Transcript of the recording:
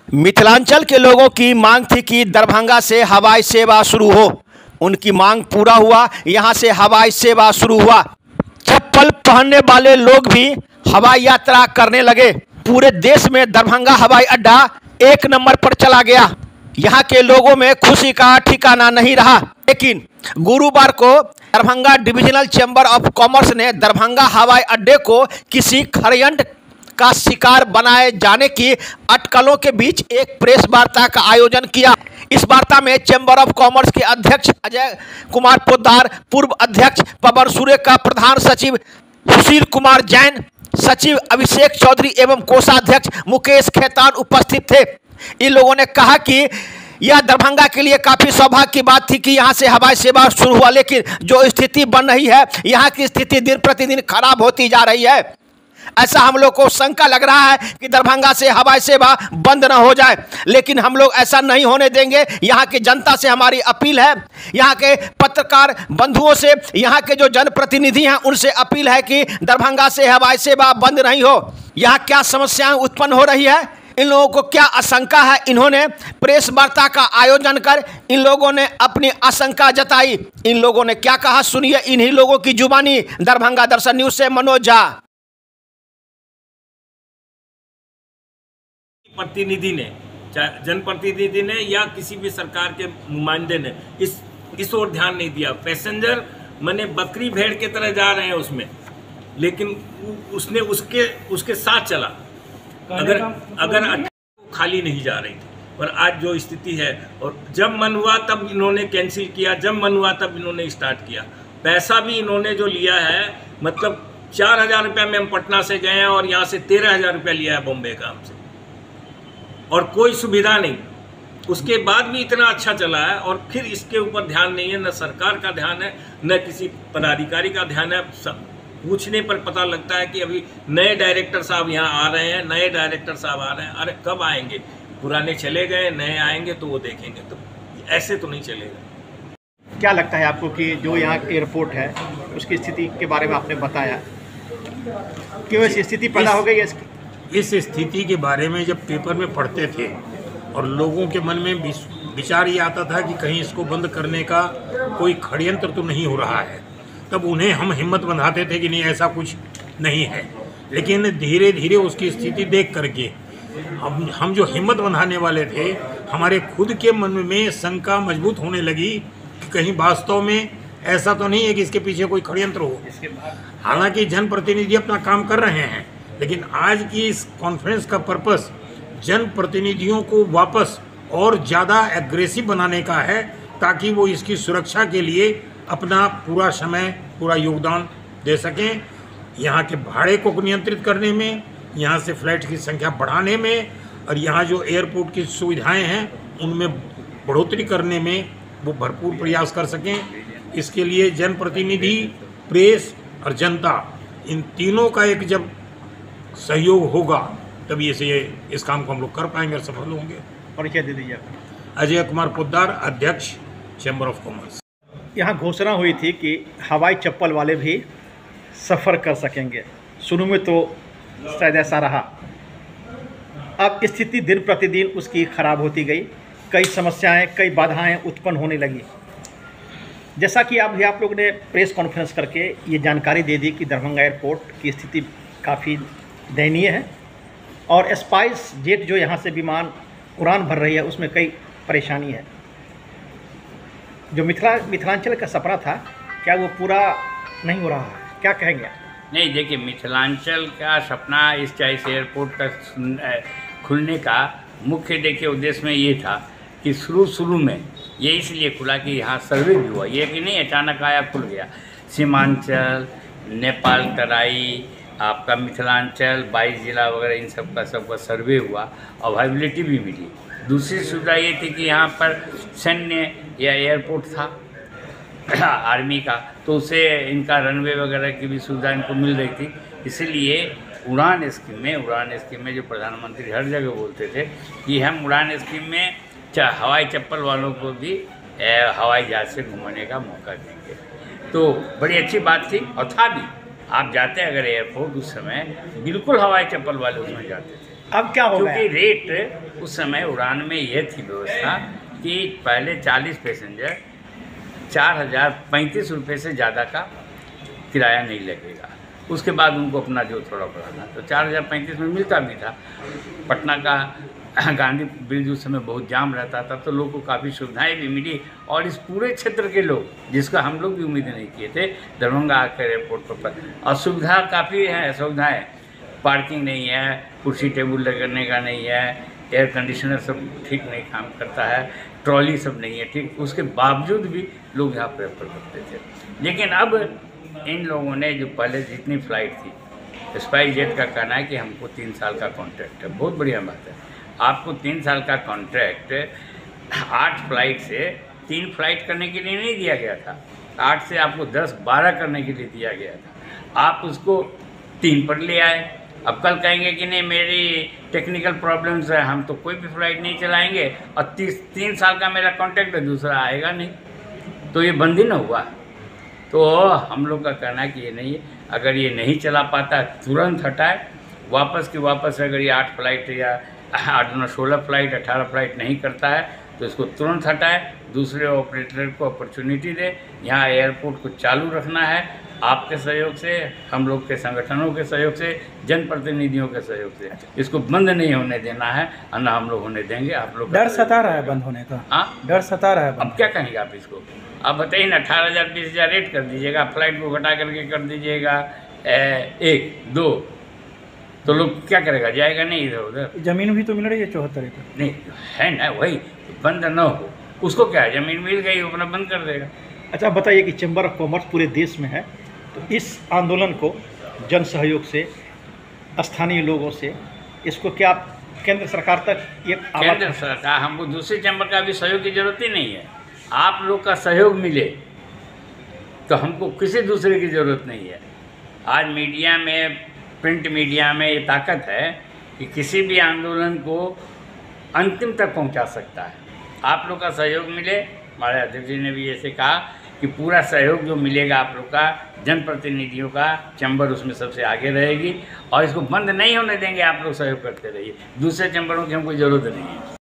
मिथिलांचल के लोगों की मांग थी कि दरभंगा से हवाई सेवा शुरू हो। उनकी मांग पूरा हुआ, यहां से हवाई सेवा शुरू हुआ। चप्पल पहनने वाले लोग भी हवाई यात्रा करने लगे। पूरे देश में दरभंगा हवाई अड्डा एक नंबर पर चला गया। यहां के लोगों में खुशी का ठिकाना नहीं रहा। लेकिन गुरुवार को Darbhanga divisional chamber of commerce ने दरभंगा हवाई अड्डे को किसी षड्यंत्र का शिकार बनाए जाने की अटकलों के बीच एक प्रेस वार्ता का आयोजन किया। इस वार्ता में चैम्बर ऑफ कॉमर्स के अध्यक्ष अजय कुमार पोद्दार, पूर्व अध्यक्ष पवन सुरेका, प्रधान सचिव सुशील कुमार जैन, सचिव अभिषेक चौधरी एवं कोषाध्यक्ष मुकेश खेतान उपस्थित थे। इन लोगों ने कहा कि यह दरभंगा के लिए काफी सौभाग्य की बात थी कि यहां से हवाई सेवा शुरू हुआ, लेकिन जो स्थिति बन रही है, यहां की स्थिति दिन प्रतिदिन खराब होती जा रही है। ऐसा हम लोग को शंका लग रहा है कि दरभंगा से हवाई सेवा बंद न हो जाए, लेकिन हम लोग ऐसा नहीं होने देंगे। यहाँ की जनता से हमारी अपील है, यहाँ के पत्रकार बंधुओं से, यहाँ के जो जनप्रतिनिधि हैं उनसे अपील है कि दरभंगा से हवाई सेवा बंद नहीं हो। यहाँ क्या समस्याएं उत्पन्न हो रही है, इन लोगों को क्या आशंका है, इन्होंने प्रेस वार्ता का आयोजन कर इन लोगों ने अपनी आशंका जताई। इन लोगों ने क्या कहा, सुनिए इन्हीं लोगों की जुबानी। दरभंगा दर्शन न्यूज से मनोज झा। प्रतिनिधि ने, जनप्रतिनिधि ने या किसी भी सरकार के नुमाइंदे ने इस ओर ध्यान नहीं दिया। पैसेंजर माने बकरी भेड़ के तरह जा रहे हैं उसमें, लेकिन उसने उसके साथ चला। अगर खाली नहीं जा रही थी। और आज जो स्थिति है, और जब मन हुआ तब इन्होंने कैंसिल किया, जब मन हुआ तब इन्होंने स्टार्ट किया। पैसा भी इन्होंने जो लिया है, मतलब 4,000 रुपया में हम पटना से गए हैं और यहाँ से 13,000 रुपया लिया है बॉम्बे का हमसे, और कोई सुविधा नहीं। उसके बाद भी इतना अच्छा चला है, और फिर इसके ऊपर ध्यान नहीं है, न सरकार का ध्यान है, न किसी पदाधिकारी का ध्यान है। सब पूछने पर पता लगता है कि अभी नए डायरेक्टर साहब यहाँ आ रहे हैं, नए डायरेक्टर साहब आ रहे हैं। अरे कब आएंगे? पुराने चले गए, नए आएंगे तो वो देखेंगे। तो ऐसे तो नहीं चलेगा। क्या लगता है आपको कि जो यहाँ एयरपोर्ट है उसकी स्थिति के बारे में आपने बताया, क्यों ऐसी स्थिति पैदा हो गई है? इस स्थिति के बारे में जब पेपर में पढ़ते थे और लोगों के मन में विचार ये आता था कि कहीं इसको बंद करने का कोई षड्यंत्र तो नहीं हो रहा है, तब उन्हें हम हिम्मत बंधाते थे कि नहीं, ऐसा कुछ नहीं है। लेकिन धीरे धीरे उसकी स्थिति देख करके हम जो हिम्मत बंधाने वाले थे, हमारे खुद के मन में शंका मजबूत होने लगी कि कहीं वास्तव में ऐसा तो नहीं है कि इसके पीछे कोई षड्यंत्र हो। हालांकि जनप्रतिनिधि अपना काम कर रहे हैं, लेकिन आज की इस कॉन्फ्रेंस का पर्पस जनप्रतिनिधियों को वापस और ज़्यादा एग्रेसिव बनाने का है, ताकि वो इसकी सुरक्षा के लिए अपना पूरा समय, पूरा योगदान दे सकें। यहाँ के भाड़े को नियंत्रित करने में, यहाँ से फ्लाइट की संख्या बढ़ाने में, और यहाँ जो एयरपोर्ट की सुविधाएं हैं उनमें बढ़ोतरी करने में वो भरपूर प्रयास कर सकें। इसके लिए जनप्रतिनिधि, प्रेस और जनता, इन तीनों का एक जब सहयोग होगा तभी इस काम को हम लोग कर पाएंगे और सफल होंगे। परिचय दे दीजिए। अजय कुमार पोद्दार, अध्यक्ष चैम्बर ऑफ कॉमर्स। यहाँ घोषणा हुई थी कि हवाई चप्पल वाले भी सफ़र कर सकेंगे। शुरू में तो शायद ऐसा रहा, अब स्थिति दिन प्रतिदिन उसकी खराब होती गई। कई समस्याएं, कई बाधाएं उत्पन्न होने लगी। जैसा कि आप लोग ने प्रेस कॉन्फ्रेंस करके ये जानकारी दे दी कि दरभंगा एयरपोर्ट की स्थिति काफ़ी दयनीय है, और स्पाइस जेट जो यहाँ से विमान उड़ान भर रही है उसमें कई परेशानी है। जो मिथिलांचल का सपना था, क्या वो पूरा नहीं हो रहा है? क्या कहेंगे? नहीं, देखिए, मिथिलांचल का सपना इस एयरपोर्ट का खुलने का मुख्य देखिए उद्देश्य में ये था कि शुरू में ये इसलिए खुला कि यहाँ सर्वे भी हुआ। ये कि नहीं अचानक आया खुल गया। सीमांचल, नेपाल तराई, आपका मिथिलांचल, 22 जिला वगैरह, इन सबका सर्वे हुआ और वाइबिलिटी भी मिली। दूसरी सुविधा ये थी कि यहाँ पर सैन्य या एयरपोर्ट था आर्मी का, तो उससे इनका रनवे वगैरह की भी सुविधा इनको मिल रही थी। इसीलिए उड़ान स्कीम में जो प्रधानमंत्री हर जगह बोलते थे कि हम उड़ान स्कीम में हवाई चप्पल वालों को भी हवाई जहाज से घूमने का मौका देंगे। तो बड़ी अच्छी बात थी, और था भी। आप जाते अगर एयरपोर्ट उस समय, बिल्कुल हवाई चप्पल वाले उसमें जाते थे। अब क्या हो क्योंकि गया? रेट उस समय उड़ान में यह थी व्यवस्था कि पहले 40 पैसेंजर 4,035 रुपये से ज़्यादा का किराया नहीं लगेगा। उसके बाद उनको अपना जो थोड़ा बढ़ाना, तो 4,035 में मिलता भी था। पटना का गांधी ब्रिज उस समय बहुत जाम रहता था, तो लोगों को काफ़ी सुविधाएं भी मिली और इस पूरे क्षेत्र के लोग, जिसका हम लोग भी उम्मीद नहीं किए थे, दरभंगा आकर एयरपोर्ट पर असुविधा काफ़ी है। सुविधाएँ, पार्किंग नहीं है, कुर्सी टेबल लगने का नहीं है, एयर कंडीशनर सब ठीक नहीं काम करता है, ट्रॉली सब नहीं है ठीक, उसके बावजूद भी लोग यहाँ प्रेफर करते थे। लेकिन अब इन लोगों ने जो पहले जितनी फ़्लाइट थी, स्पाइस जेट का कहना है कि हमको 3 साल का कॉन्ट्रैक्ट है। बहुत बढ़िया बात है। आपको 3 साल का कॉन्ट्रैक्ट 8 फ्लाइट से 3 फ्लाइट करने के लिए नहीं दिया गया था, 8 से आपको 10-12 करने के लिए दिया गया था। आप उसको 3 पर ले आए। अब कल कहेंगे कि नहीं मेरी टेक्निकल प्रॉब्लम्स है, हम तो कोई भी फ्लाइट नहीं चलाएंगे और 3 साल का मेरा कॉन्ट्रैक्ट है, दूसरा आएगा नहीं, तो ये बंद ही ना हुआ। तो हम लोग का कहना है कि ये नहीं है, अगर ये नहीं चला पाता तुरंत हटाए, वापस की वापस। अगर ये 8 फ्लाइट या 16 फ्लाइट 18 फ्लाइट नहीं करता है तो इसको तुरंत हटाए, दूसरे ऑपरेटर को अपॉर्चुनिटी दे। यहाँ एयरपोर्ट को चालू रखना है, आपके सहयोग से, हम लोग के संगठनों के सहयोग से, जनप्रतिनिधियों के सहयोग से। इसको बंद नहीं होने देना है, और ना हम लोग होने देंगे। आप लोग डर सता रहा है बंद होने का? हाँ, डर सता रहा है। अब क्या कहेंगे आप इसको? आप बताइए ना, 18,000 20,000 रेट कर दीजिएगा, फ्लाइट को घटा करके कर दीजिएगा 1-2, तो लोग क्या करेगा? जाएगा नहीं इधर उधर। जमीन भी तो मिल रही है 74 एकड़। नहीं है ना, वही बंद न हो, उसको क्या है, जमीन मिल गई अपना बंद कर देगा। अच्छा, बताइए कि चैम्बर ऑफ कॉमर्स पूरे देश में है, तो इस आंदोलन को जन सहयोग से, स्थानीय लोगों से, इसको क्या केंद्र सरकार तक ये केंद्र सरकार, हमको दूसरे चैम्बर का भी सहयोग की जरूरत ही नहीं है। आप लोग का सहयोग मिले तो हमको किसी दूसरे की ज़रूरत नहीं है। आज मीडिया में, प्रिंट मीडिया में ये ताकत है कि किसी भी आंदोलन को अंतिम तक पहुंचा सकता है। आप लोग का सहयोग मिले, हमारे अध्यक्ष जी ने भी ऐसे कहा कि पूरा सहयोग जो मिलेगा आप लोग का, जनप्रतिनिधियों का, चैम्बर उसमें सबसे आगे रहेगी और इसको बंद नहीं होने देंगे। आप लोग सहयोग करते रहिए, दूसरे चैम्बरों की हमको ज़रूरत नहीं है।